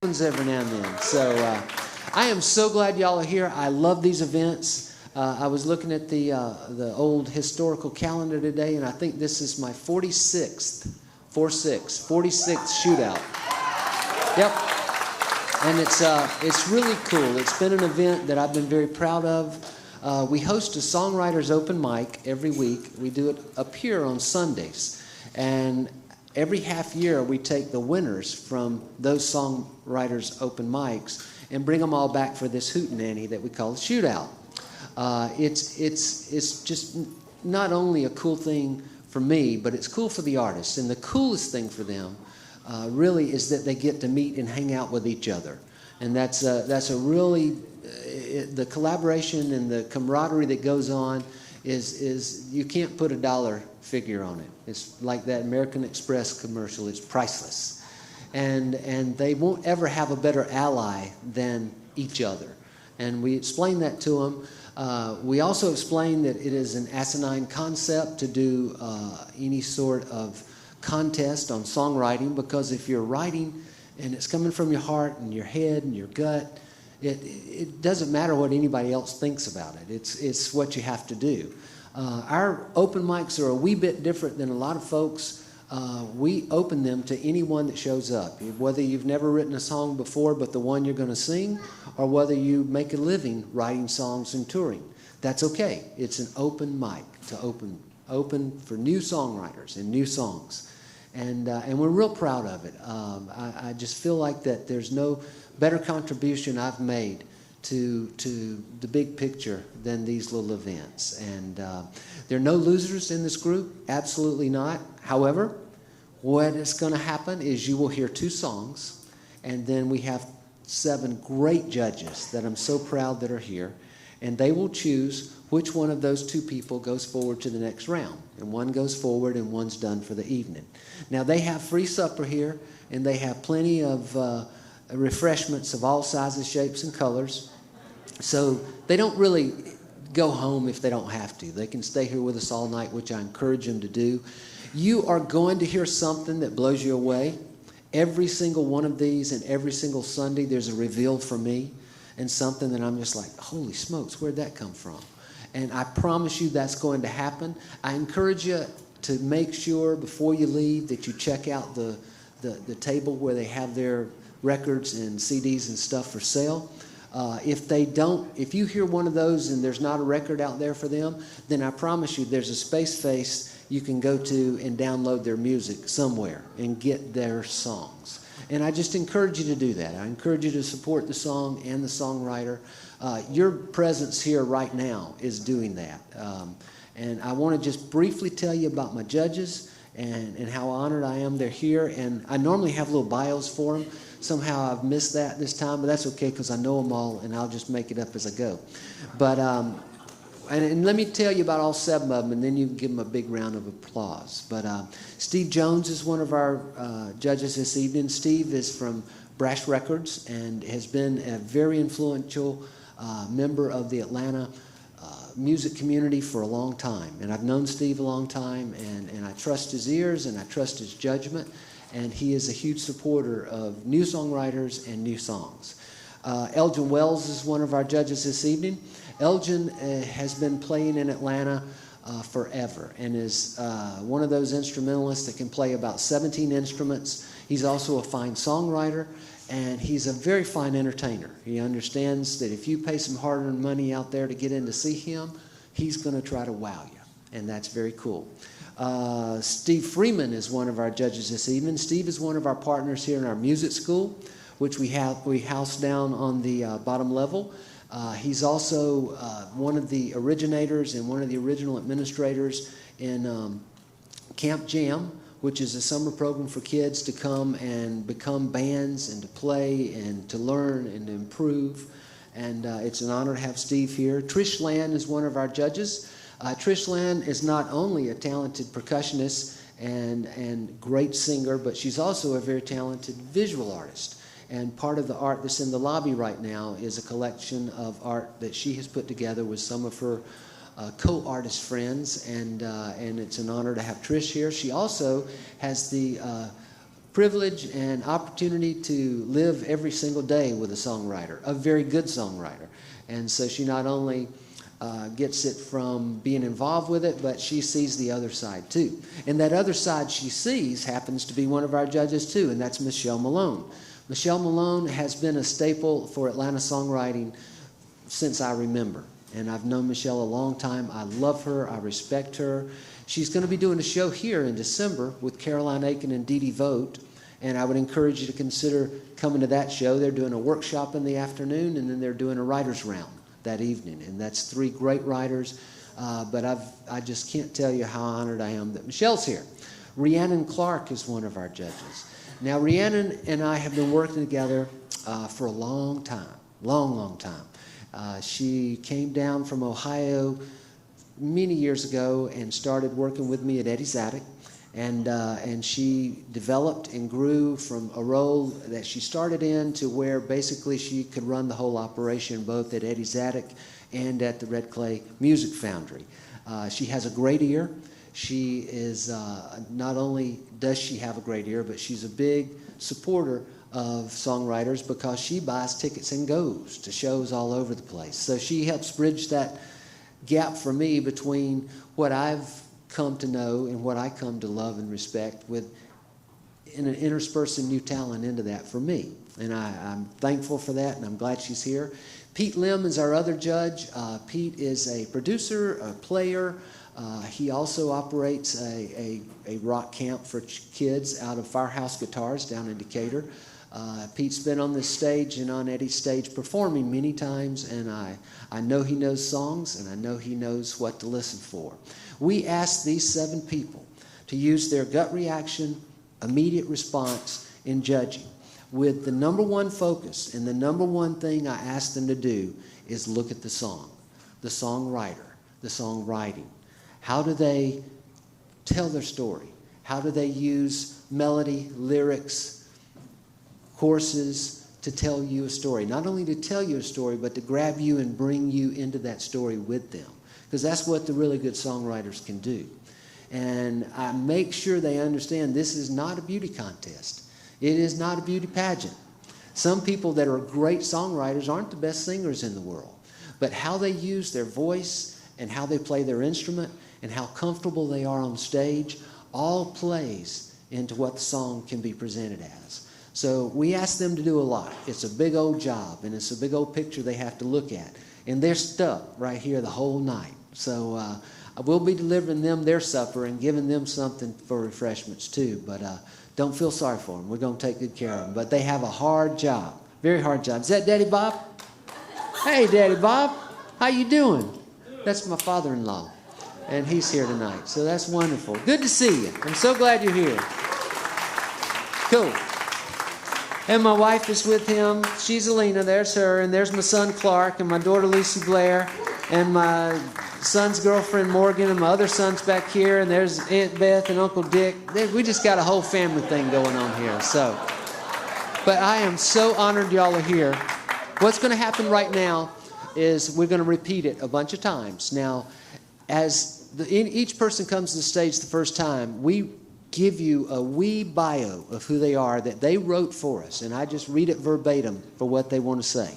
Every now and then. So I am so glad y'all are here. I love these events. I was looking at the old historical calendar today, and I think this is my 46th shootout. Yep. And it's really cool. It's been an event that I've been very proud of. We host a Songwriters Open Mic every week. We do it up here on Sundays. And every half year, we take the winners from those Songwriters Open Mics and bring them all back for this hootenanny that we call a shootout. It's just not only a cool thing for me, but it's cool for the artists. And the coolest thing for them really is that they get to meet and hang out with each other. And that's a really, the collaboration and the camaraderie that goes on is you can't put a dollar figure on it. It's like that American Express commercial. It's priceless. And they won't ever have a better ally than each other. And we explain that to them. We also explain that it is an asinine concept to do any sort of contest on songwriting, because if you're writing and it's coming from your heart and your head and your gut, it doesn't matter what anybody else thinks about it. It's what you have to do. Our open mics are a wee bit different than a lot of folks. We open them to anyone that shows up, whether you've never written a song before but the one you're going to sing, or whether you make a living writing songs and touring. That's okay. It's an open mic to open for new songwriters and new songs. And we're real proud of it. I just feel like that there's no better contribution I've made to the big picture than these little events. And there are no losers in this group, absolutely not. However, what is going to happen is you will hear 2 songs, and then we have 7 great judges that I'm so proud that are here, and they will choose which one of those 2 people goes forward to the next round. And one goes forward and one's done for the evening. Now, they have free supper here, and they have plenty of refreshments of all sizes, shapes, and colors. So they don't really go home if they don't have to. They can stay here with us all night, which I encourage them to do. You are going to hear something that blows you away. Every single one of these and every single Sunday, there's a reveal for me and something that I'm just like, holy smokes, where'd that come from? And I promise you that's going to happen. I encourage you to make sure before you leave that you check out the table where they have their records and CDs and stuff for sale. If you hear one of those and there's not a record out there for them, then I promise you there's a space you can go to and download their music somewhere and get their songs. And I just encourage you to do that. I encourage you to support the song and the songwriter. Your presence here right now is doing that. And I want to just briefly tell you about my judges and how honored I am they're here. And I normally have little bios for them. Somehow I've missed that this time, but that's okay because I know them all, and I'll just make it up as I go. But and let me tell you about all 7 of them, and then you can give them a big round of applause. But Steve Jones is one of our judges this evening. Steve is from Brash Records and has been a very influential member of the Atlanta music community for a long time. And I've known Steve a long time, and I trust his ears and I trust his judgment. And he is a huge supporter of new songwriters and new songs. Elgin Wells is one of our judges this evening. Elgin has been playing in Atlanta forever and is one of those instrumentalists that can play about 17 instruments. He's also a fine songwriter, and he's a very fine entertainer. He understands that if you pay some hard-earned money out there to get in to see him, he's going to try to wow you, and that's very cool. Steve Freeman is one of our judges this evening. Steve is one of our partners here in our music school, which we house down on the bottom level. He's also one of the originators and one of the original administrators in Camp Jam, which is a summer program for kids to come and become bands and to play and to learn and to improve. And it's an honor to have Steve here. Trish Land is one of our judges. Trish Land is not only a talented percussionist and great singer, but she's also a very talented visual artist. And part of the art that's in the lobby right now is a collection of art that she has put together with some of her co-artist friends, and it's an honor to have Trish here. She also has the privilege and opportunity to live every single day with a songwriter, a very good songwriter. And so she not only gets it from being involved with it, but she sees the other side too. And that other side she sees happens to be one of our judges too, and that's Michelle Malone. Michelle Malone has been a staple for Atlanta songwriting since I remember. And I've known Michelle a long time. I love her. I respect her. She's going to be doing a show here in December with Caroline Aiken and Dee Dee Vogt. And I would encourage you to consider coming to that show. They're doing a workshop in the afternoon, and then they're doing a writer's round that evening. And that's 3 great writers. But I just can't tell you how honored I am that Michelle's here. Rhiannon Clark is one of our judges. Now, Rhiannon and I have been working together for a long time, long time. She came down from Ohio many years ago and started working with me at Eddie's Attic. And she developed and grew from a role that she started in to where basically she could run the whole operation both at Eddie's Attic and at the Red Clay Music Foundry. She has a great ear. She is, not only does she have a great ear, but she's a big supporter of songwriters because she buys tickets and goes to shows all over the place. So she helps bridge that gap for me between what I've come to know and what I come to love and respect with interspersing new talent into that for me. And I'm thankful for that, and I'm glad she's here. Pete Lim is our other judge. Pete is a producer, a player. He also operates a rock camp for kids out of Firehouse Guitars down in Decatur. Pete's been on this stage and on Eddie's stage performing many times, and I know he knows songs, and I know he knows what to listen for. We asked these 7 people to use their gut reaction, immediate response in judging, with the number one focus, and the number one thing I asked them to do is look at the song, the songwriter, the songwriting. How do they tell their story? How do they use melody, lyrics, choruses to tell you a story? Not only to tell you a story, but to grab you and bring you into that story with them. Because that's what the really good songwriters can do. And I make sure they understand this is not a beauty contest. It is not a beauty pageant. Some people that are great songwriters aren't the best singers in the world. But how they use their voice and how they play their instrument and how comfortable they are on stage all plays into what the song can be presented as. So we ask them to do a lot. It's a big old job, and it's a big old picture they have to look at. And they're stuck right here the whole night. So I will be delivering them their supper and giving them something for refreshments too. But don't feel sorry for them. We're going to take good care of them. But they have a hard job, very hard job. Is that Daddy Bob? Hey, Daddy Bob. How you doing? That's my father-in-law, and he's here tonight. So that's wonderful. Good to see you. I'm so glad you're here. Cool. And my wife is with him. She's Alina. There's her. And there's my son, Clark, and my daughter, Lucy Blair, and my son's girlfriend, Morgan, and my other son's back here. And there's Aunt Beth and Uncle Dick. We just got a whole family thing going on here. So, but I am so honored y'all are here. What's going to happen right now is we're going to repeat it a bunch of times. Now, as each person comes to the stage the first time, we give you a wee bio of who they are that they wrote for us, and I just read it verbatim for what they want to say.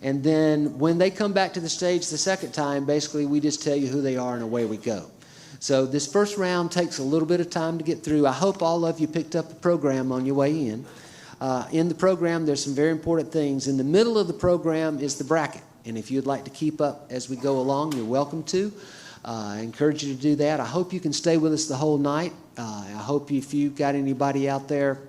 And then when they come back to the stage the second time, basically we just tell you who they are and away we go. So this first round takes a little bit of time to get through. I hope all of you picked up the program on your way in. In the program, there's some very important things. In the middle of the program is the bracket, and if you'd like to keep up as we go along, you're welcome to. I encourage you to do that. I hope you can stay with us the whole night. I hope if you've got anybody out there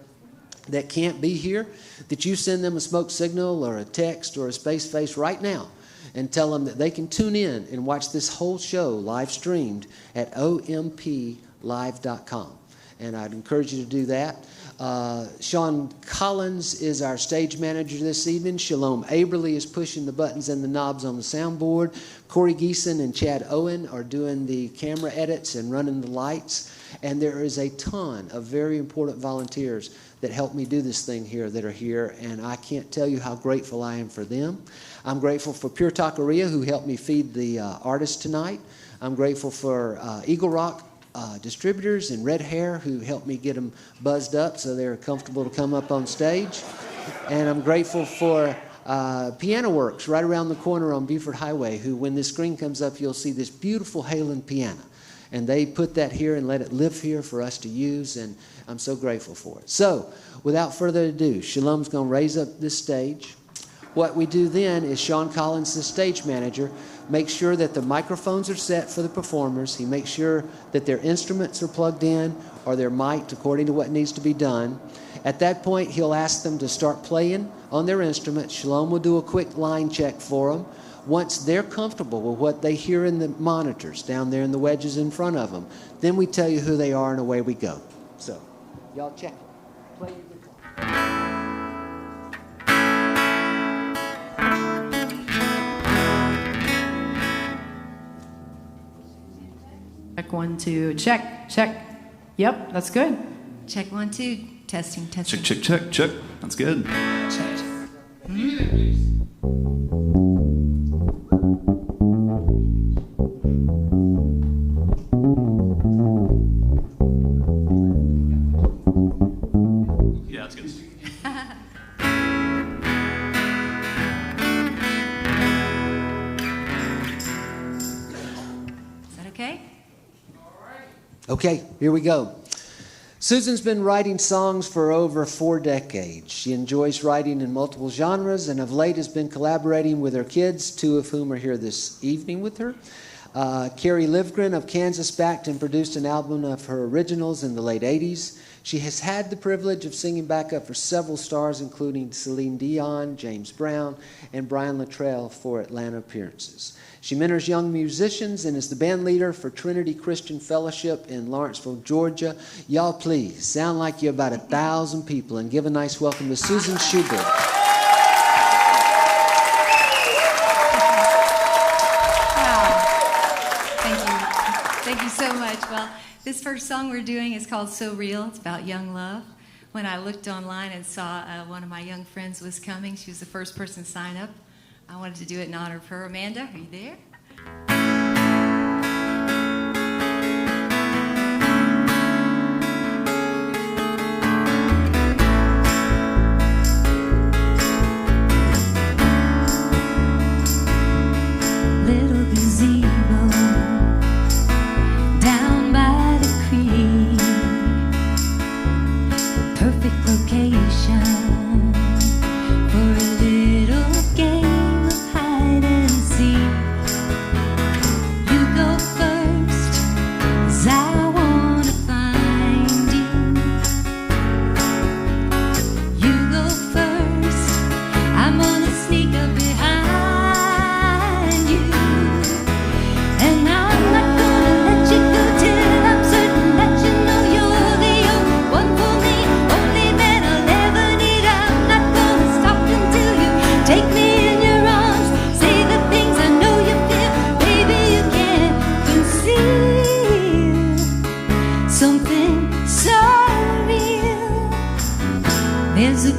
that can't be here, that you send them a smoke signal or a text or a space face right now and tell them that they can tune in and watch this whole show live streamed at OMPlive.com. And I'd encourage you to do that. Sean Collins is our stage manager this evening. Shalom Aberly is pushing the buttons and the knobs on the soundboard. Corey Geeson and Chad Owen are doing the camera edits and running the lights. And there is a ton of very important volunteers that help me do this thing here that are here. And I can't tell you how grateful I am for them. I'm grateful for Pure Taqueria, who helped me feed the artists tonight. I'm grateful for Eagle Rock distributors in red hair who helped me get them buzzed up so they're comfortable to come up on stage. And I'm grateful for Piano Works right around the corner on Beaufort Highway, who, when this screen comes up, you'll see this beautiful Halen piano. And they put that here and let it live here for us to use, and I'm so grateful for it. So, without further ado, Shalom's going to raise up this stage. What we do then is Sean Collins, the stage manager, makes sure that the microphones are set for the performers. He makes sure that their instruments are plugged in or they're mic'd according to what needs to be done. At that point, he'll ask them to start playing on their instruments. Shalom will do a quick line check for them. Once they're comfortable with what they hear in the monitors down there in the wedges in front of them, then we tell you who they are and away we go. So, y'all check it. Play your guitar. Check 1, 2, check, check. Yep, that's good. Check 1, 2, testing, testing. Check, check, check, check. That's good. Check. Yeah, that's good. Is that okay? Okay, here we go. Susan's been writing songs for over 4 decades. She enjoys writing in multiple genres and of late has been collaborating with her kids, 2 of whom are here this evening with her. Carrie Livgren of Kansas backed and produced an album of her originals in the late 80s. She has had the privilege of singing backup for several stars, including Celine Dion, James Brown, and Brian Luttrell for Atlanta appearances. She mentors young musicians and is the band leader for Trinity Christian Fellowship in Lawrenceville, Georgia. Y'all please sound like you're about 1,000 people and give a nice welcome to Susan Schubert. Wow. Thank you. Thank you so much. Well, this first song we're doing is called So Real. It's about young love. When I looked online and saw one of my young friends was coming, she was the first person to sign up. I wanted to do it in honor of her. Amanda, are you there? Little gazebo down by the creek, perfect location for a little game.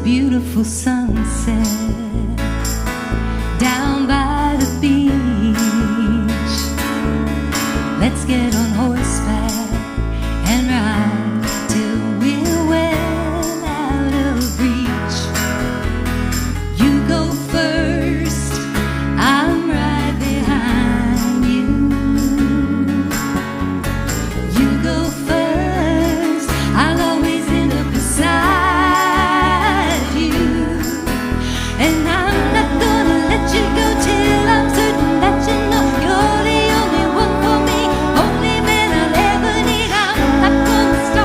Beautiful sunset down by the beach. Let's get on horseback and ride till we're well out of reach. You go first, I'm right behind you. You go first, I'll always end up beside. And I'm not gonna let you go till I'm certain that you know you're the only one for me, only man I'll ever need. I'm not gonna stop.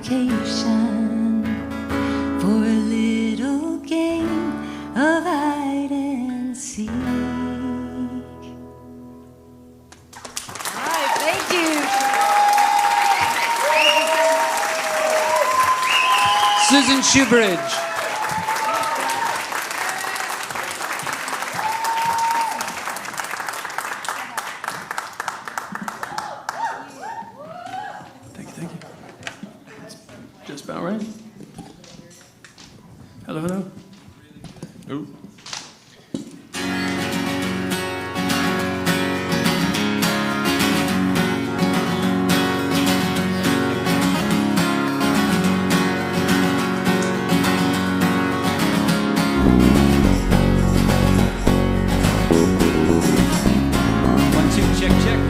vacation for a little game of hide and seek. All right, thank you. Susan Shoebridge. Thank you, thank you. That's just about right. Hello, hello. Ooh.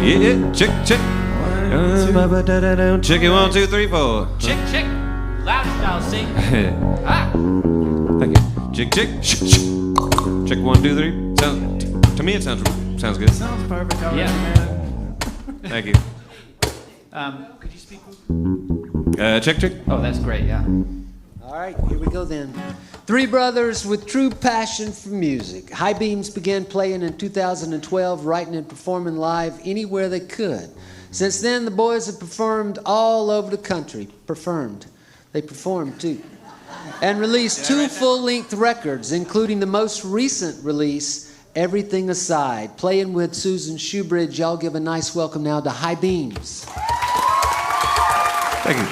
Yeah, check, check. Check it, 1, 2, 3, 4. Check, check. Loud style, sing. Ah. Thank you. Check, check. Check 1, 2, 3. To me, it sounds good. Sounds perfect already, Yeah. man. Thank you. Could you speak? Check, check. Oh, that's great, yeah. All right, here we go then. Three brothers with true passion for music. High Beams began playing in 2012, writing and performing live anywhere they could. Since then, the boys have performed all over the country. They performed too. And released two full-length records, including the most recent release, Everything Aside. Playing with Susan Shoebridge, y'all give a nice welcome now to High Beams. Thank you.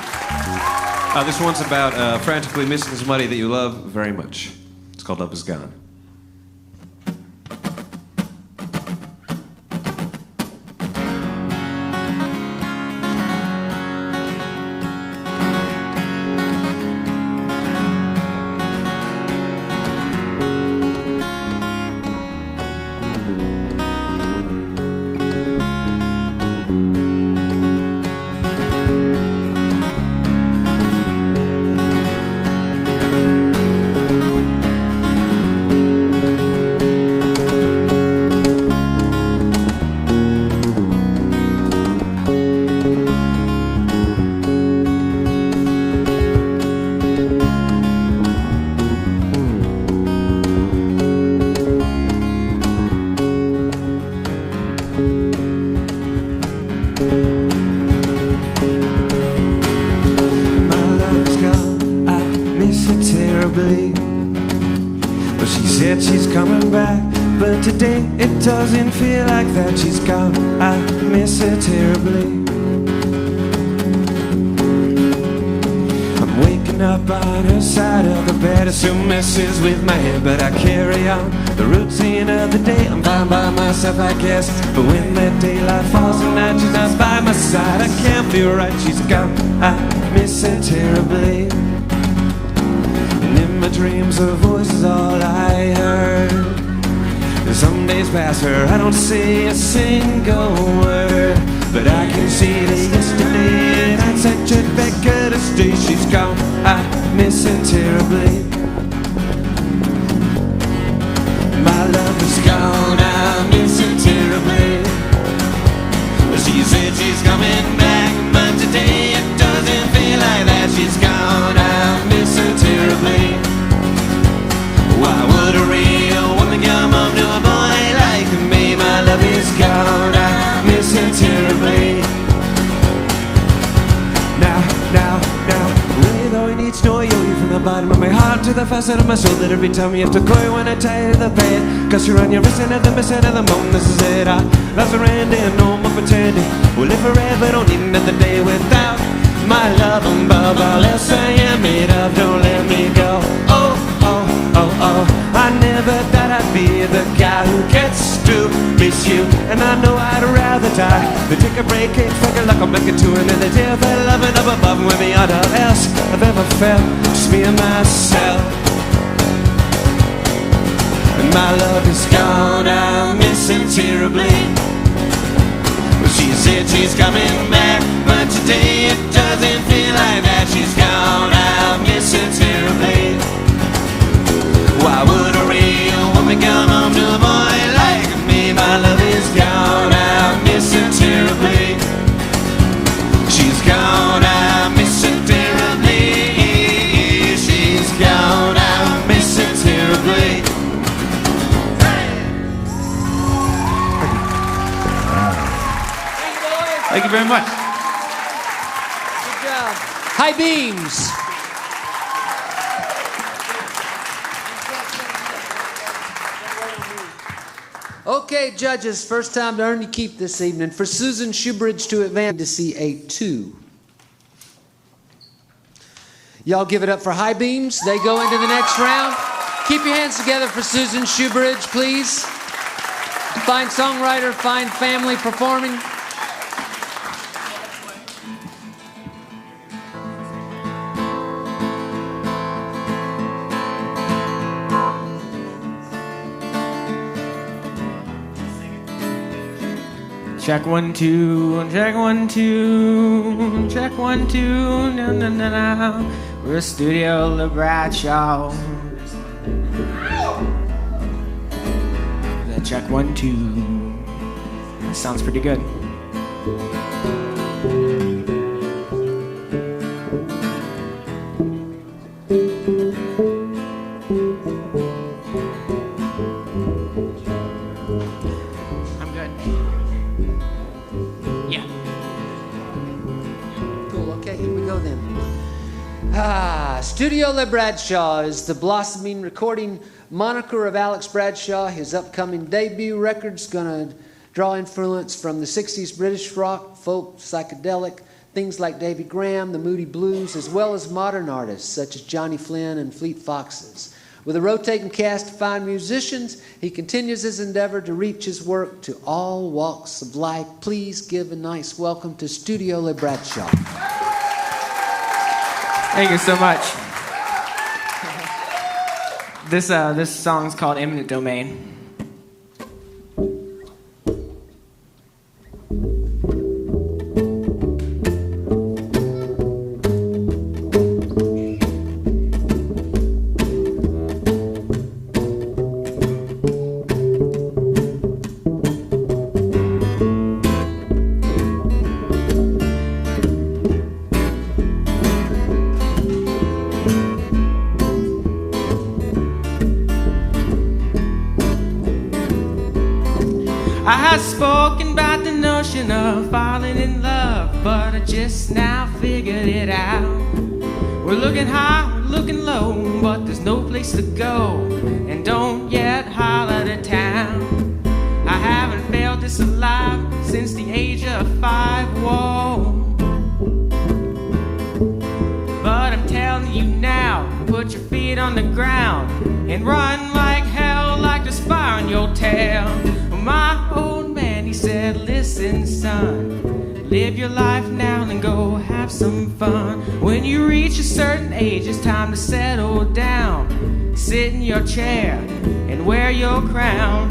This one's about frantically missing somebody that you love very much. It's called Love Is Gone. Well, she said she's coming back, but today it doesn't feel like that. She's gone, I miss her terribly. I'm waking up on her side of the bed. It still messes with my head, but I carry on the routine of the day. I'm fine by myself, I guess, but when that daylight falls and night she's not by my side, I can't feel right. She's gone, I miss her terribly. In my dreams, her voice is all I heard. And some days past her, I don't say a single word, but I can see that yesterday and I said she'd beg her to stay. She's gone, I miss her terribly. My love is gone, I miss her terribly. She said she's coming back, but today it doesn't feel like that. She's gone, I miss her terribly. Why would a real woman come home to a boy like me? My love is gone, I miss her terribly. Now, really though he needs to know you from the bottom of my heart to the facet of my soul, that every time you have to go you wanna tie to the bed, cause you're on your wrist and at the missing of the moon. This is it, I love surrendering, no more pretending. We'll live forever, don't need another day without my love above all else I am made of. Don't let me go. Oh, I never thought I'd be the guy who gets to miss you, and I know I'd rather die than take a break, ain't fucking like I'm making to another day. I fell loving up above and with me all else I've ever felt, just me and myself. And my love is gone, I miss her terribly. Well, she said she's coming back, but today it doesn't feel like that. She's gone, I miss her terribly. Why would a real woman come home to a boy like me? My love is gone, I miss her terribly. She's gone, I miss her terribly. very much. Good job. High beams. Okay, judges, first time to earn your keep this evening. For Susan Shoebridge to advance to see a 2. Y'all give it up for high beams. They go into the next round. Keep your hands together for Susan Shoebridge, please. Fine songwriter, fine family performing. Check 1 2, check 1 2, check 1 2, no no no no. We're Studio Lee Bradshaw. Check 1 2. That sounds pretty good. Studio Lee Bradshaw is the blossoming recording moniker of Alex Bradshaw. His upcoming debut record's going to draw influence from the 60s British rock, folk, psychedelic, things like Davy Graham, the Moody Blues, as well as modern artists such as Johnny Flynn and Fleet Foxes. With a rotating cast of fine musicians, he continues his endeavor to reach his work to all walks of life. Please give a nice welcome to Studio Lee Bradshaw. Thank you so much. This song's called Eminent Domain. I had spoken about the notion of falling in love, but I just now figured it out. We're looking high, we're looking low, but there's no place to go, and don't yet holler to town. I haven't felt this alive since the age of 5, whoa. But I'm telling you now, put your feet on the ground and run like hell, like the spire on your tail. My old man, he said, listen, son, live your life now and go have some fun. When you reach a certain age, it's time to settle down. Sit in your chair and wear your crown.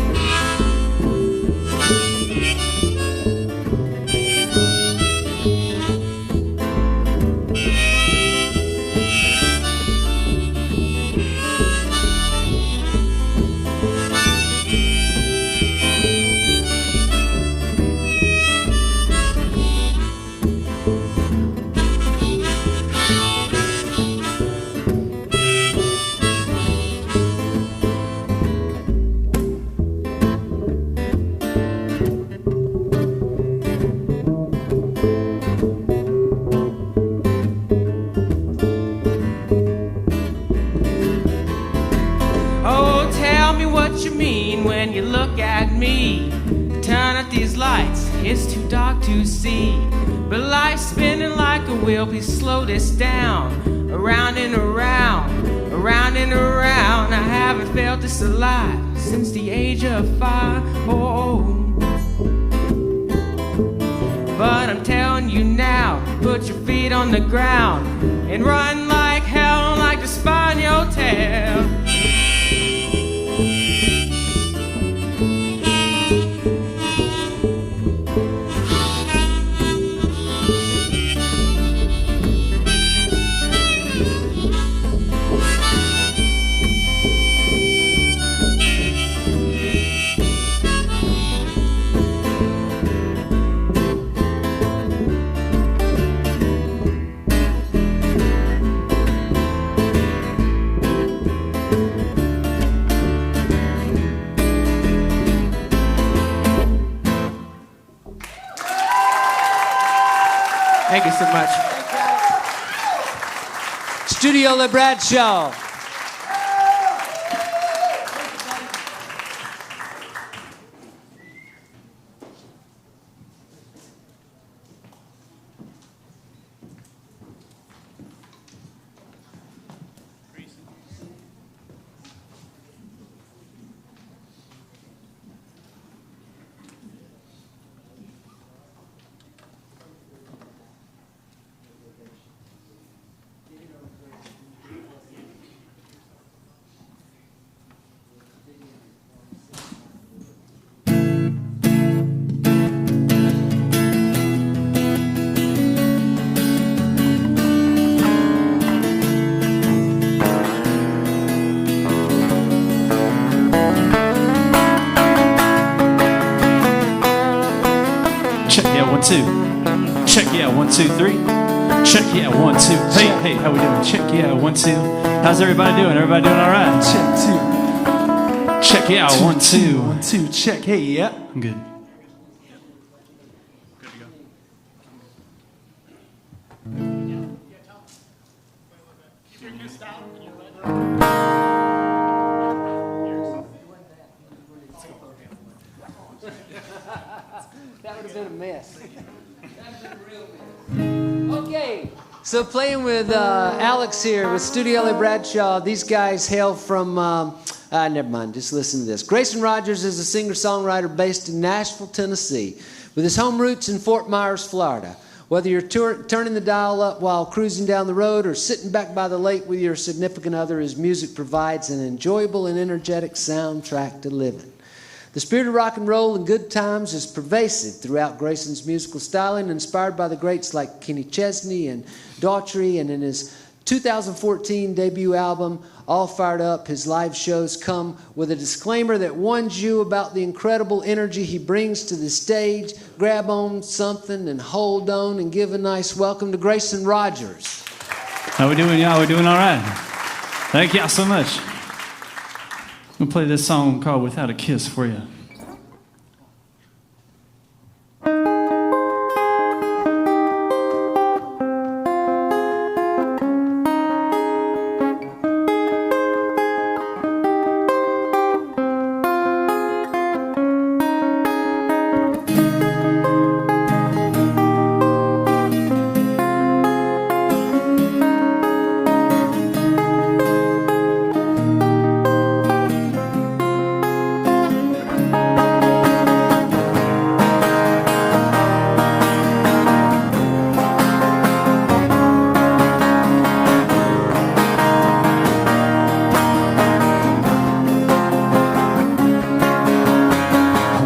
When you look at me, turn out these lights, it's too dark to see. But life's spinning like a wheel, please slow this down. Around and around, around and around. I haven't felt this alive since the age of 5, oh. But I'm telling you now, put your feet on the ground and run like hell, like the spire on your tail. Thank you so much. Studio Lee Bradshaw. Check, yeah, 1, 2. Check, yeah, 1, 2, 3. Check, yeah, 1, 2. Hey, hey, how we doing? Check, yeah, 1, 2. How's everybody doing? Everybody doing all right? Check 2. Check, yeah, 1, 2. 1, 2. Check. Hey, yeah. I'm good. That would have been a mess. Okay, so playing with Alex here with Studio Lee Bradshaw. These guys hail from, never mind, just listen to this. Grayson Rogers is a singer-songwriter based in Nashville, Tennessee, with his home roots in Fort Myers, Florida. Whether you're turning the dial up while cruising down the road or sitting back by the lake with your significant other, his music provides an enjoyable and energetic soundtrack to living. The spirit of rock and roll and good times is pervasive throughout Grayson's musical styling, inspired by the greats like Kenny Chesney and Daughtry, and in his 2014 debut album, All Fired Up, his live shows come with a disclaimer that warns you about the incredible energy he brings to the stage. Grab on something and hold on and give a nice welcome to Grayson Rogers. How we doing, y'all? We doing all right? Thank y'all so much. I'm gonna play this song called Without a Kiss for you.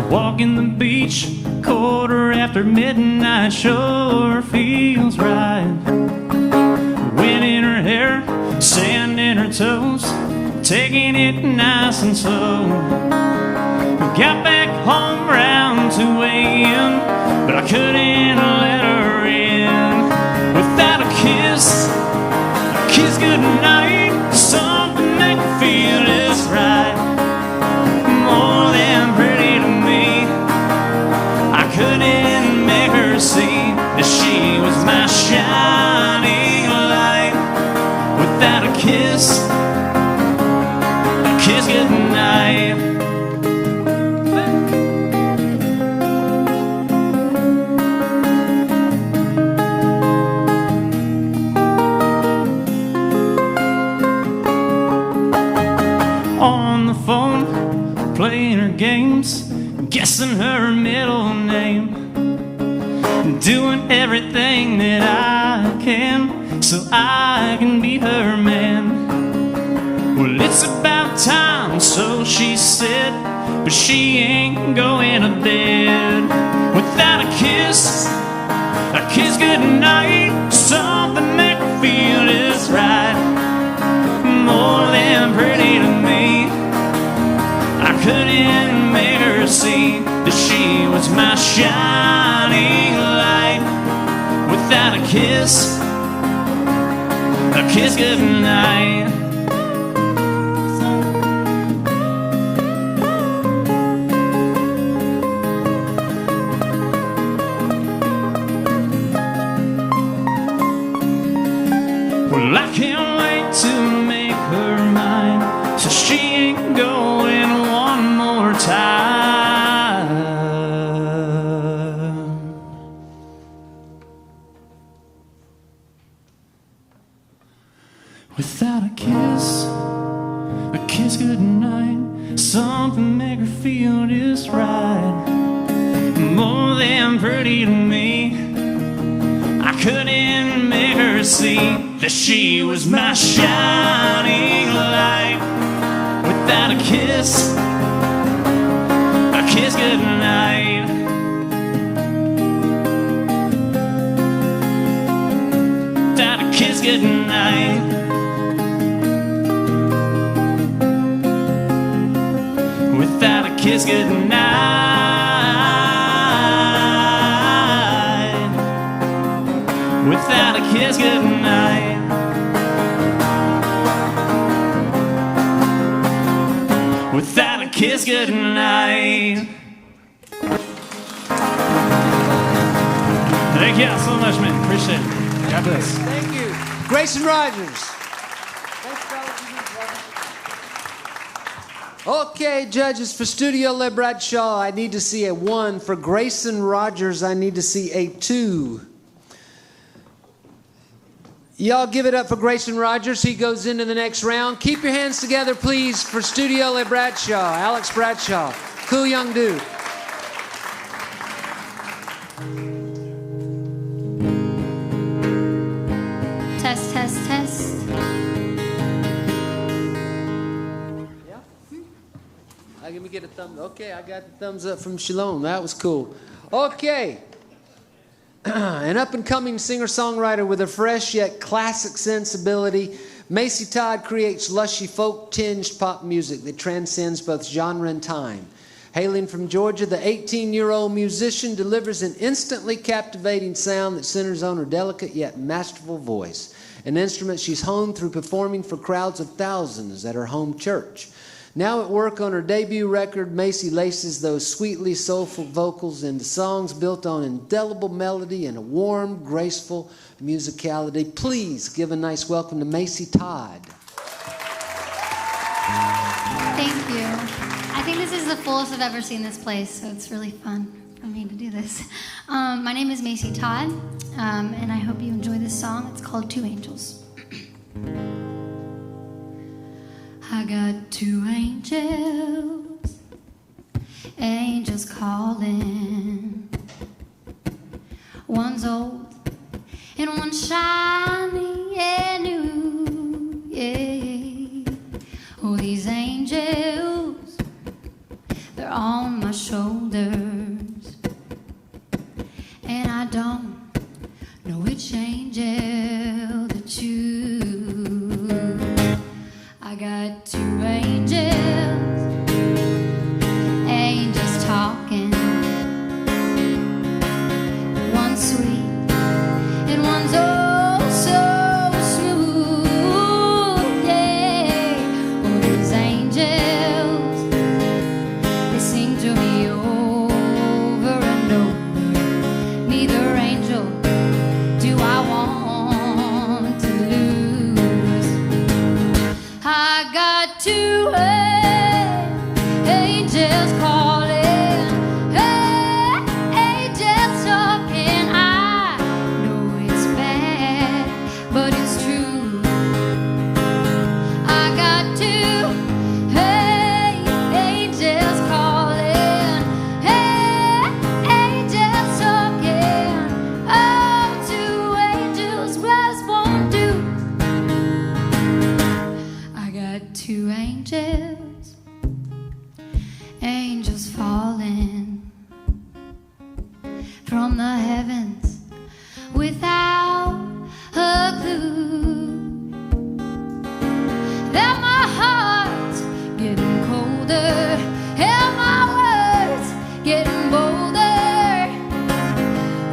Walking the beach, quarter after midnight, sure feels right. Wind in her hair, sand in her toes, taking it nice and slow. Got back home round 2 a.m., but I couldn't let her in without a kiss goodnight, something that you feel is right. More than pretty to me, I couldn't make her see that she was my shining light. Without a kiss goodnight. On the phone, playing her games, guessing her middle name, doing everything that I can so I can be her man. Well, it's about time, so she said, but she ain't going to bed without a kiss goodnight, something make her feel is right. More than pretty to me, I couldn't make her see that she was my shining light. Without a kiss goodnight. so she ain't going one more time. Without a kiss goodnight, something make her feel just right. More than pretty to me, I couldn't make her see that she was my shining light. Without a kiss goodnight. Without a kiss goodnight. Without a kiss goodnight. Without a kiss goodnight. Without a kiss goodnight. Thank you so much, man. Appreciate it. God bless. Thank you. Grayson Rogers. Okay, judges, for Studio Lee Bradshaw, I need to see a 1. For Grayson Rogers, I need to see a 2. Y'all give it up for Grayson Rogers. He goes into the next round. Keep your hands together, please, for Studio Lee Bradshaw, Alex Bradshaw. Cool young dude. Test, test, test. Let me get a thumb. Okay, I got the thumbs up from Shalom. That was cool. Okay. An up-and-coming singer-songwriter with a fresh yet classic sensibility, Macy Todd creates lushy folk-tinged pop music that transcends both genre and time. Hailing from Georgia, the 18-year-old musician delivers an instantly captivating sound that centers on her delicate yet masterful voice, an instrument she's honed through performing for crowds of thousands at her home church. Now at work on her debut record, Macy laces those sweetly soulful vocals into songs built on indelible melody and a warm, graceful musicality. Please give a nice welcome to Macy Todd. Thank you. I think this is the fullest I've ever seen this place, so it's really fun for me to do this. My name is Macy Todd, and I hope you enjoy this song. It's called Two Angels. I got two angels, angels calling. One's old and one's shiny and new, yeah. Oh, these angels, they're on my shoulders, and I don't know which angel to choose. I got two angels, angels talking. One's sweet and one's oh so smooth, yeah. Oh, these angels, they sing to me over and over. Neither angel do I want to lose. I got two angels calling, angels talking. I know it's bad, but it's true. I got two angels calling, angels talking. Oh, two angels plus won't do. I got two angels, angels falling from the heavens without a clue. That my heart's getting colder and my words getting bolder.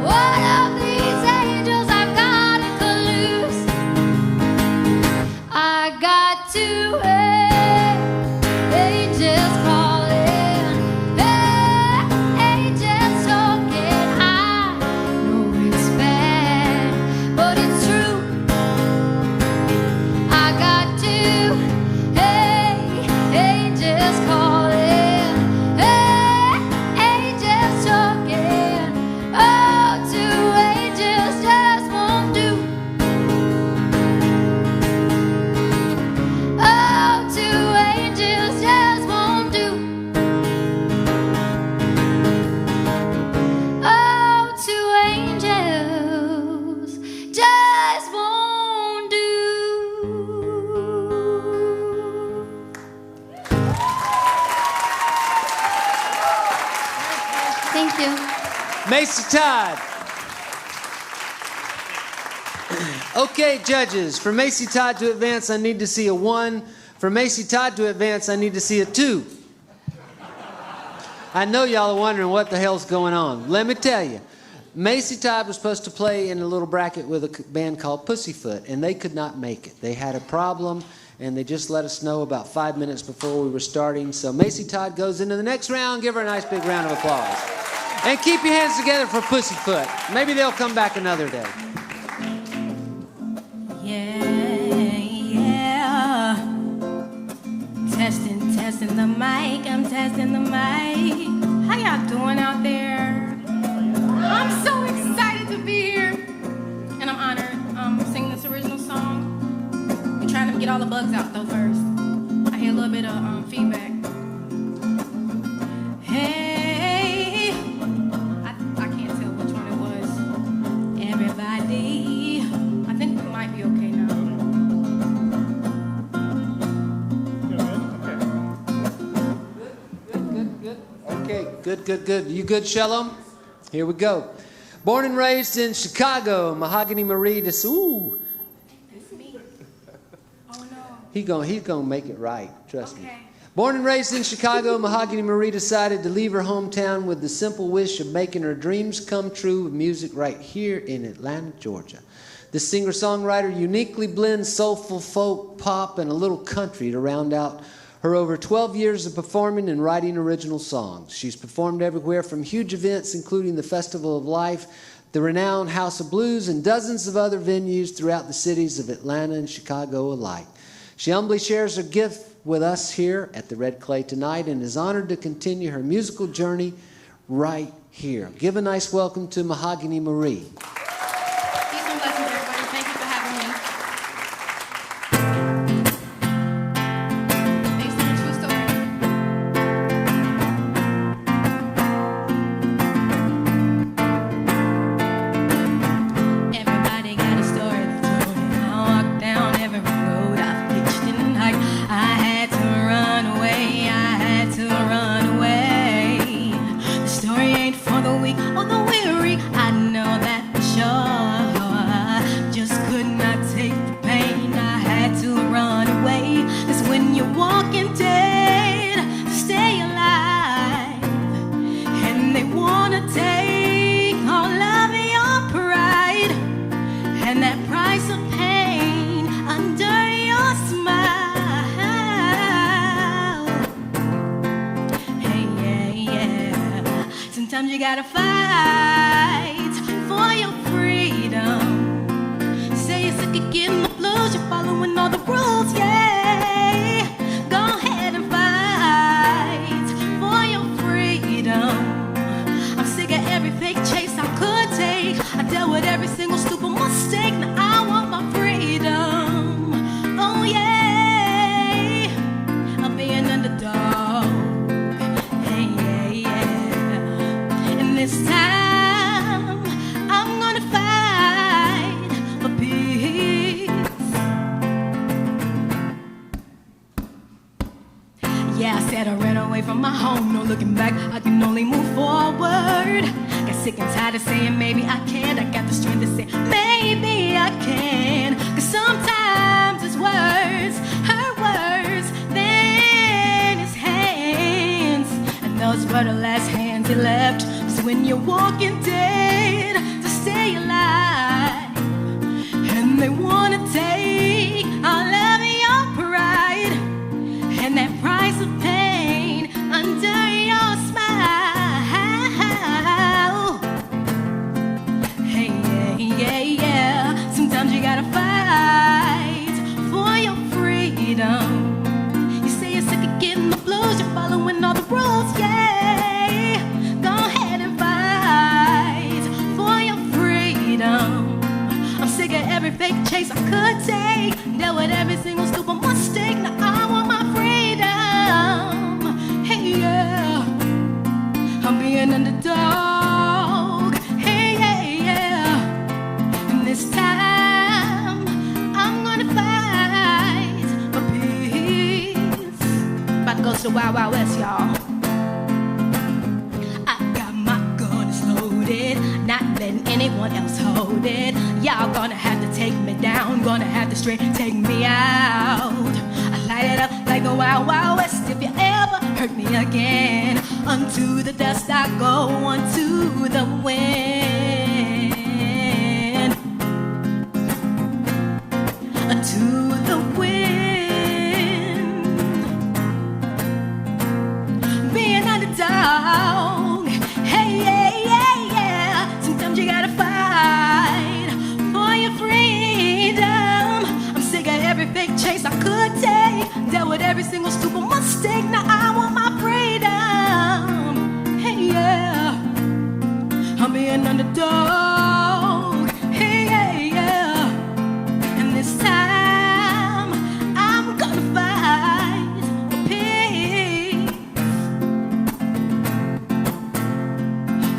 One of these angels I've gotta collude. I got two angels Macy Todd. Okay, judges, for Macy Todd to advance, I need to see a 1. For Macy Todd to advance, I need to see a 2. I know y'all are wondering what the hell's going on. Let me tell you. Macy Todd was supposed to play in a little bracket with a band called Pussyfoot, and they could not make it. They had a problem, and they just let us know about 5 minutes before we were starting. So Macy Todd goes into the next round. Give her a nice big round of applause. And keep your hands together for Pussyfoot. Maybe they'll come back another day. Yeah. Testing the mic. I'm testing the mic. How y'all doing out there? I'm so excited to be here, and I'm honored singing this original song. We're trying to get all the bugs out though first. I hear a little bit of feedback. Hey, I can't tell which one it was. Everybody, I think we might be okay now. Good. Okay, good. You good, Shalom? Here we go. Born and raised in Chicago, Mahogany Marie. Ooh. It's me. Oh no. He's gonna make it right. Trust me. Okay. Born and raised in Chicago, Mahogany Marie decided to leave her hometown with the simple wish of making her dreams come true with music right here in Atlanta, Georgia. The singer-songwriter uniquely blends soulful folk, pop, and a little country to round out her over 12 years of performing and writing original songs. She's performed everywhere from huge events including the Festival of Life, the renowned House of Blues, and dozens of other venues throughout the cities of Atlanta and Chicago alike. She humbly shares her gift with us here at the Red Clay tonight and is honored to continue her musical journey right here. Give a nice welcome to Mahogany Marie. Peace and blessings, everybody. Thank you for having me. Based on a true story. Everybody got a story they told it. I walked down every road I've pitched and hiked. I had to run away. I had to run away. The story ain't for the weak or the weary. I know that for sure. Just could not take the pain. I had to run away. That's when you're walking dead to stay alive. And they wanna take all of your pride and that price of pain under your smile. Hey, yeah. Sometimes you gotta fight for your freedom. Say you're sick of getting the blues, you're following all the rules, yeah. Go ahead and fight for your freedom. I'm sick of every fake chase I could take. I dealt with every single stupid mistake. Now I want my freedom. Oh yeah, I'll be an underdog. Hey, yeah. And this time I'm gonna fight for peace. Yeah, I said I ran away from my home, no looking back, I can only move forward. Got sick and tired of saying maybe I can. I got the strength to say maybe I can. Cause sometimes his words hurt worse than his hands. And those were the last hands he left. Cause when you're walking dead to stay alive, and they wanna take all of your pride and that price of pain under your smile. Hey, yeah. Sometimes you gotta fight for your freedom. You say you're sick of getting the blues, you're following all the rules, yeah. Go ahead and fight for your freedom. I'm sick of every fake chase I could take. Dealt with every single stupid mistake. Now I want my freedom. Hey, yeah. I'm being underdog. Hey, yeah. And this time I'm gonna fight for peace. About to go to the Wild Wild West, y'all. I got my gun, it's loaded. not letting anyone else hold it. Y'all gonna have to take me down, gonna have to straight take me out. I light it up like a wild, wild west. If you ever hurt me again, unto the dust I go, unto the wind, unto the wind. Being underdog, hey, yeah, yeah, yeah. Sometimes you gotta fight for your freedom. I'm sick of every fake chase I could take, dealt with every single stupid mistake. Now I want my freedom, hey, yeah. I'm being underdog, hey, yeah, yeah. And this time I'm gonna fight for peace.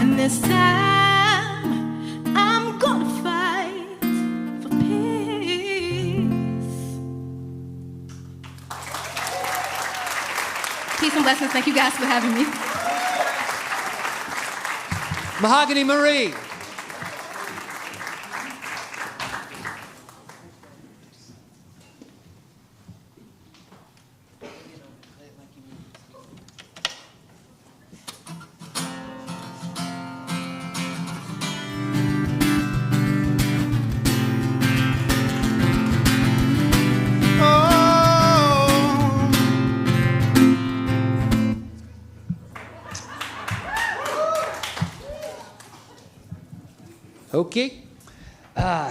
And this time I'm gonna fight for peace. Peace and blessings. Thank you guys for having me. Mahogany Marie. Okay.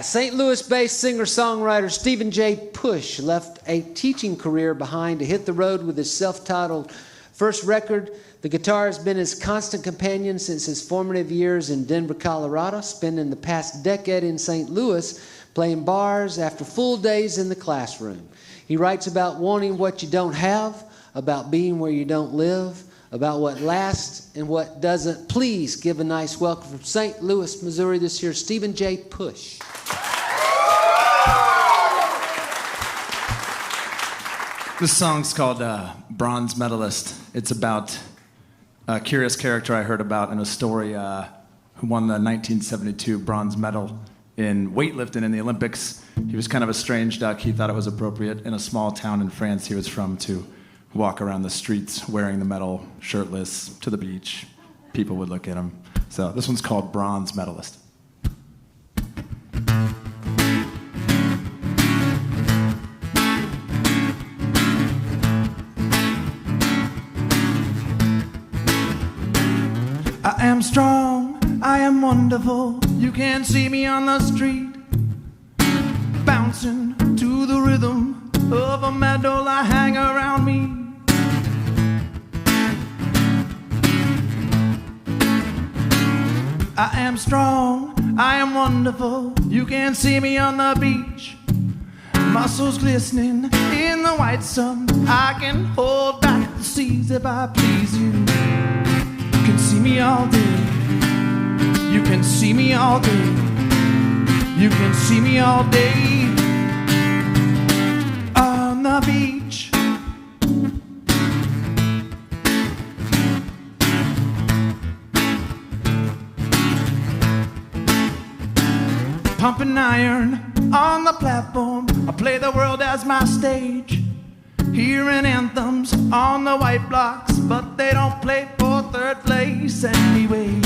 St. Louis-based singer-songwriter Stephen J. Push left a teaching career behind to hit the road with his self-titled first record. The guitar has been his constant companion since his formative years in Denver, Colorado, spending the past decade in St. Louis playing bars after full days in the classroom. He writes about wanting what you don't have, about being where you don't live, about what lasts and what doesn't. Please give a nice welcome from St. Louis, Missouri this year, Stephen J. Push. This song's called Bronze Medalist. It's about a curious character I heard about in a story who won the 1972 bronze medal in weightlifting in the Olympics. He was kind of a strange duck. He thought it was appropriate in a small town in France he was from to walk around the streets wearing the medal, shirtless, to the beach. People would look at him. So this one's called Bronze Medalist. I am strong, I am wonderful. You can see me on the street, bouncing to the rhythm of a medal I hang around me. I am strong, I am wonderful. You can see me on the beach, muscles glistening in the white sun. I can hold back the seas if I please you. You can see me all day. You can see me all day. You can see me all day on the beach. Pumping iron on the platform. I play the world as my stage, hearing anthems on the white blocks, but they don't play for third place anyway. You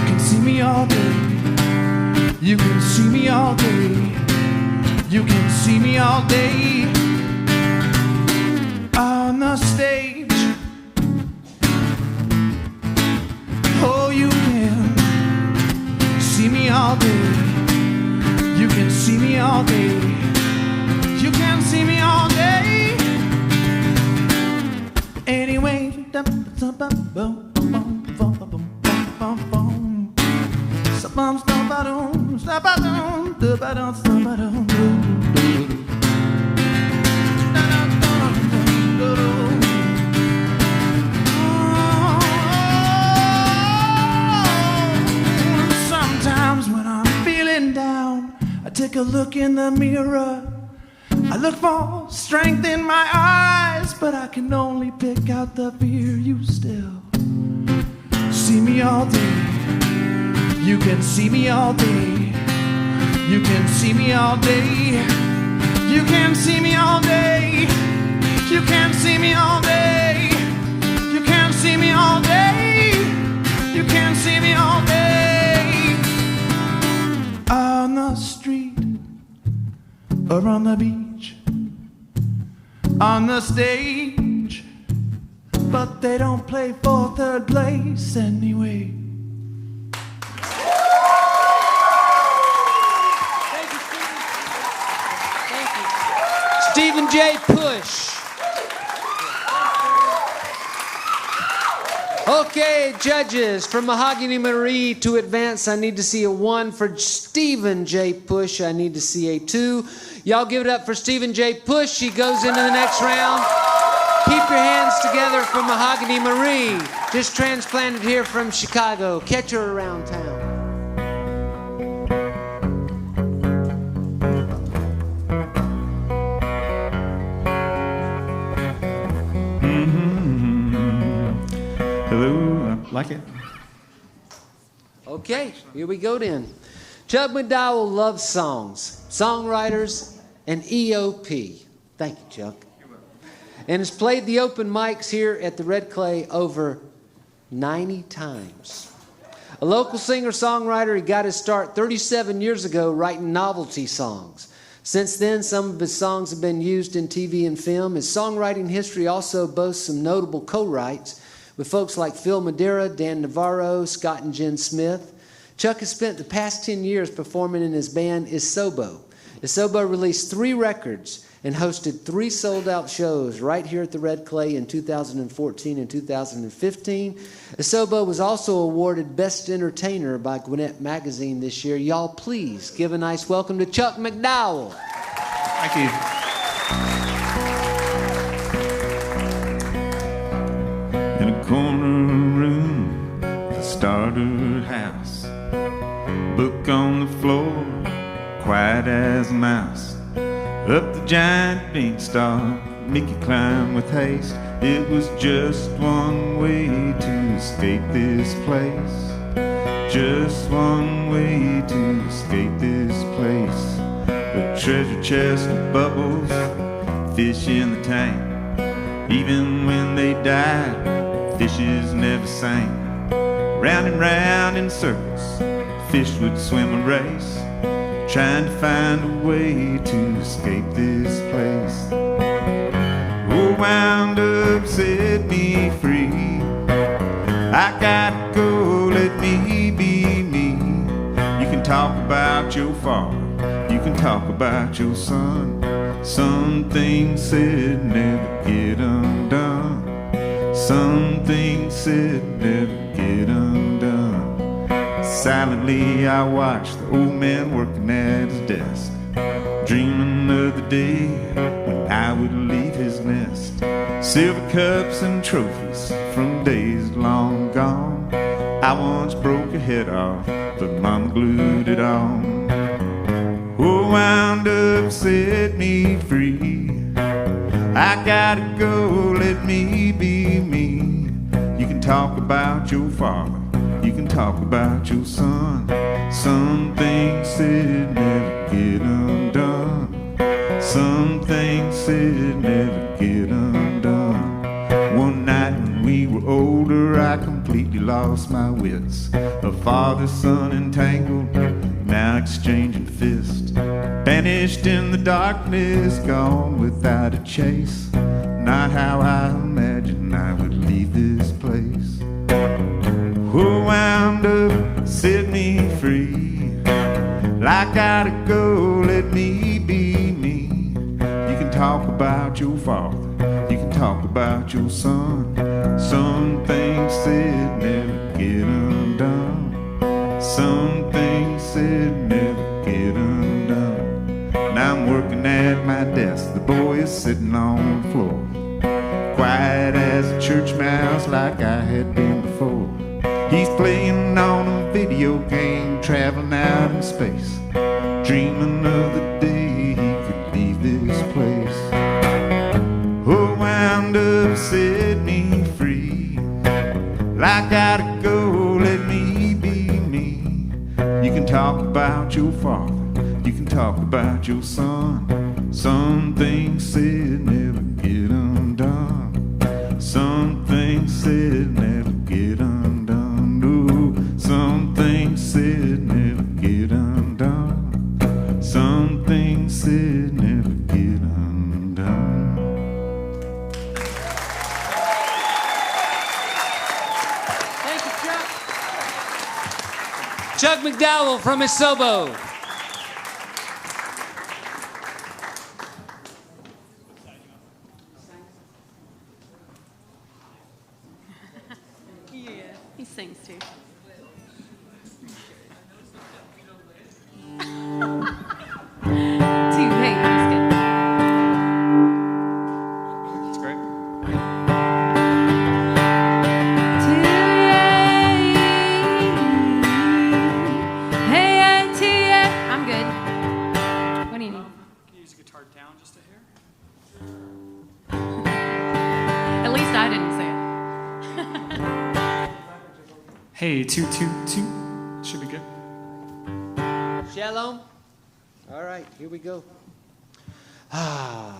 can see me all day. You can see me all day. You can see me all day on the stage. Oh, you can see me all day. You can see me all day. You can see me all day. Anyway, sometimes when I'm feeling down, I take a look in the mirror. I look for strength in my eyes, but I can only pick out the fear. You still see me all day. You can see me all day. You can see me all day. You can see me all day. You can see me all day. You can see me all day. You can see me all day. On the street or on the beach, on the stage, but they don't play for third place anyway. Stephen J. Push. Okay, judges, from Mahogany Marie to Advance, I need to see a 1. For Stephen J. Push, I need to see a 2. Y'all give it up for Stephen J. Push. He goes into the next round. Keep your hands together for Mahogany Marie, just transplanted here from Chicago. Catch her around town. Hello, I like it. Okay, here we go then. Chuck McDowell loves songs, songwriters, and EOP. Thank you, Chuck. And has played the open mics here at the Red Clay over 90 times. A local singer-songwriter, he got his start 37 years ago writing novelty songs. Since then, some of his songs have been used in TV and film. His songwriting history also boasts some notable co-writes with folks like Phil Madeira, Dan Navarro, Scott and Jen Smith. Chuck has spent the past 10 years performing in his band Isobo. Isobo released 3 records and hosted 3 sold-out shows right here at the Red Clay in 2014 and 2015. Isobo was also awarded Best Entertainer by Gwinnett Magazine this year. Y'all please give a nice welcome to Chuck McDowell. Thank you. In a corner room, the starter house, book on the floor, quiet as a mouse. Up the giant beanstalk, Mickey climbed with haste. It was just one way to escape this place. Just one way to escape this place. A treasure chest of bubbles, fish in the tank. Even when they died, fishes never sank. Round and round in circles, fish would swim a race, trying to find a way to escape this place. Oh, wound up, set me free. I gotta go, let me be me. You can talk about your father, you can talk about your son. Some things said never get undone. Some things said never get undone. Silently I watched the old man working at his desk, dreaming of the day when I would leave his nest. Silver cups and trophies from days long gone. I once broke a head off, but Mama glued it on. Oh, wound up, set me free. I gotta go, let me be me. You can talk about your father, you can talk about your son. Some things said never get undone. Some things said never get undone. One night when we were older, I completely lost my wits. A father-son entangled, now exchanging fists. Vanished in the darkness, gone without a chase. Not how I imagined I would leave this place. Who wound up, set me free. I gotta go, let me be me. You can talk about your father, you can talk about your son. Some things said never get undone. Some things said never get undone. Now I'm working at my desk, the boy is sitting on the floor, quiet as a church mouse like I had been before. He's playing on a video game, traveling out in space, dreaming of the day he could leave this place. Oh, wound up, set me free. I gotta go, let me be me. talk about your father, you can talk about your son. Some things said never get undone. Some things said never get undone. No, some things said never get undone. Some things said never get undone. Thank you, Chuck. Chuck McDowell from Isobo. Yeah, he sings too. Hey, that's good. That's great. I'm good. What do you need? Can you use the guitar down just a hair? At least I didn't say it. Hey, 2, 2, 2. Should be good. Shalom. All right, here we go.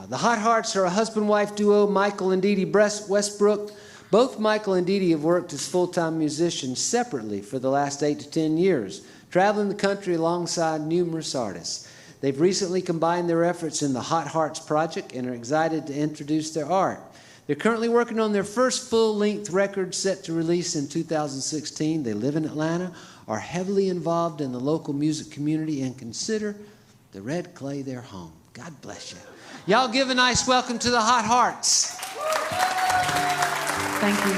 The Hot Hearts are a husband-wife duo, Michael and Dee Dee Westbrook. Both Michael and Dee Dee have worked as full-time musicians separately for the last 8 to 10 years, traveling the country alongside numerous artists. They've recently combined their efforts in the Hot Hearts project and are excited to introduce their art. They're currently working on their first full-length record set to release in 2016. They live in Atlanta, are heavily involved in the local music community, and consider the Red Clay their home. God bless you. Y'all give a nice welcome to the Hot Hearts. Thank you.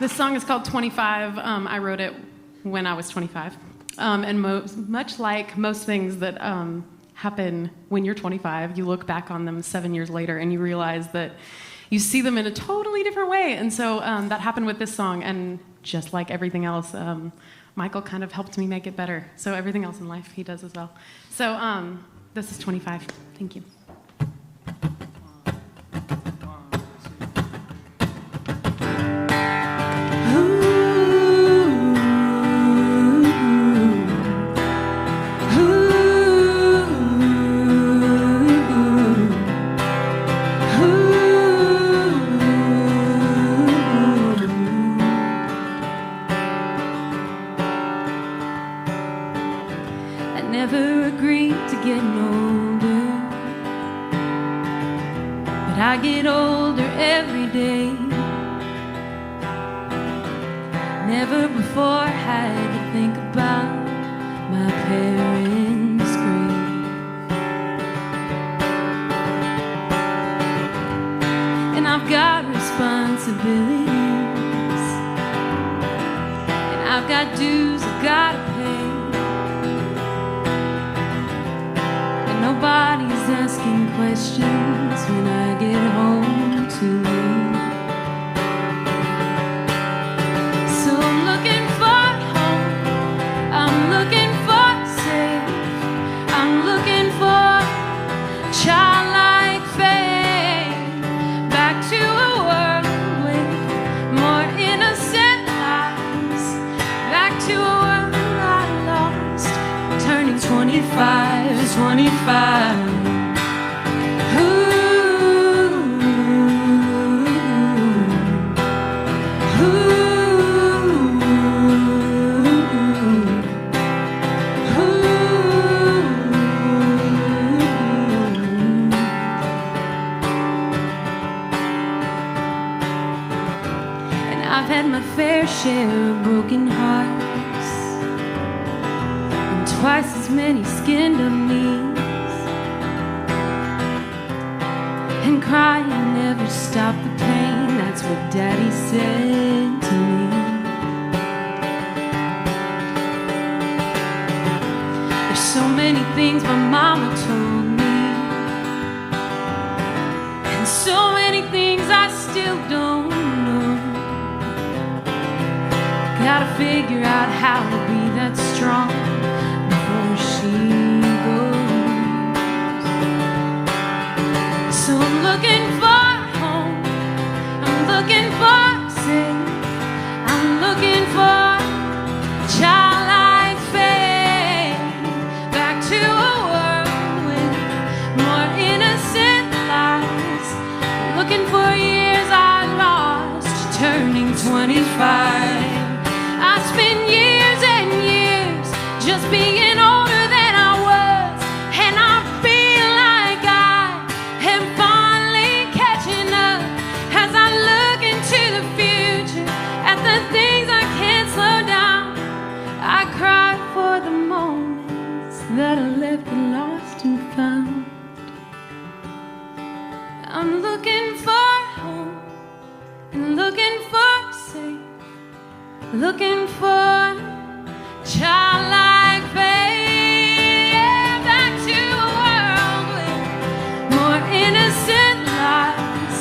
This song is called 25. I wrote it when I was 25. And much like most things that happen when you're 25, you look back on them 7 years later and you realize that you see them in a totally different way. And so that happened with this song. And just like everything else, Michael kind of helped me make it better. So everything else in life he does as well. So this is 25. Thank you. I get older every day. Never before had to think about my parents' grave. And I've got responsibilities, and I've got dues I've gotta pay. And nobody's asking questions when I get home too late. So I'm looking for home, I'm looking for safe, I'm looking for childlike faith. Back to a world with more innocent lives. Back to a world I lost, turning 25, 25. I've had my fair share of broken hearts and twice as many skinned up knees. And crying never stopped the pain, that's what Daddy said to me. There's so many things my mama told me, and so many things I still don't know. Gotta figure out how to be that strong before she goes. So I'm looking for home, I'm looking for safe, I'm looking for child. looking for years I lost, turning 25. I spent years and years just being older than I was, and I feel like I am finally catching up as I look into the future at the things I can't slow down. I cry for the moments that I left and lost and found. I'm looking for home and looking for safe, looking for childlike faith. Yeah, back to a world with more innocent lives,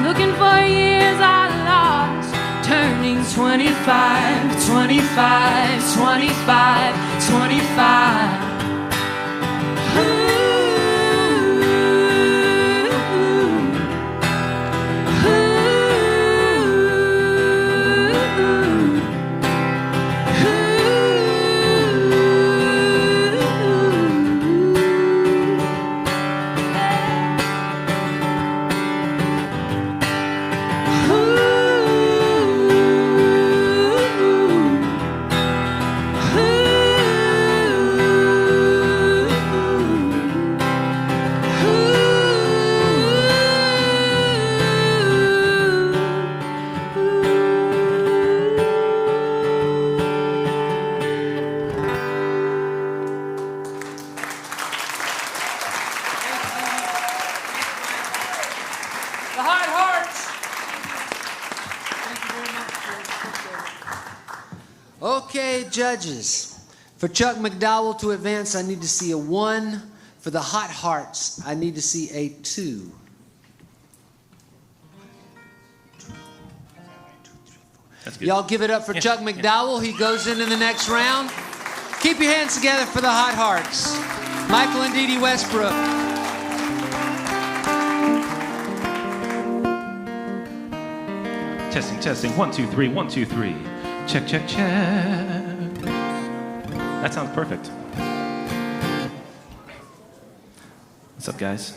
looking for years I lost, turning 25, 25, 25, 25. Okay, judges. For Chuck McDowell to advance, I need to see a 1. For the Hot Hearts, I need to see a 2. That's good. Y'all give it up for Chuck McDowell. He goes into the next round. Keep your hands together for the Hot Hearts. Michael and Dee Dee Westbrook. Testing, testing. 1, 2, 3, 1, 2, 3. Check, check, check. That sounds perfect. What's up, guys?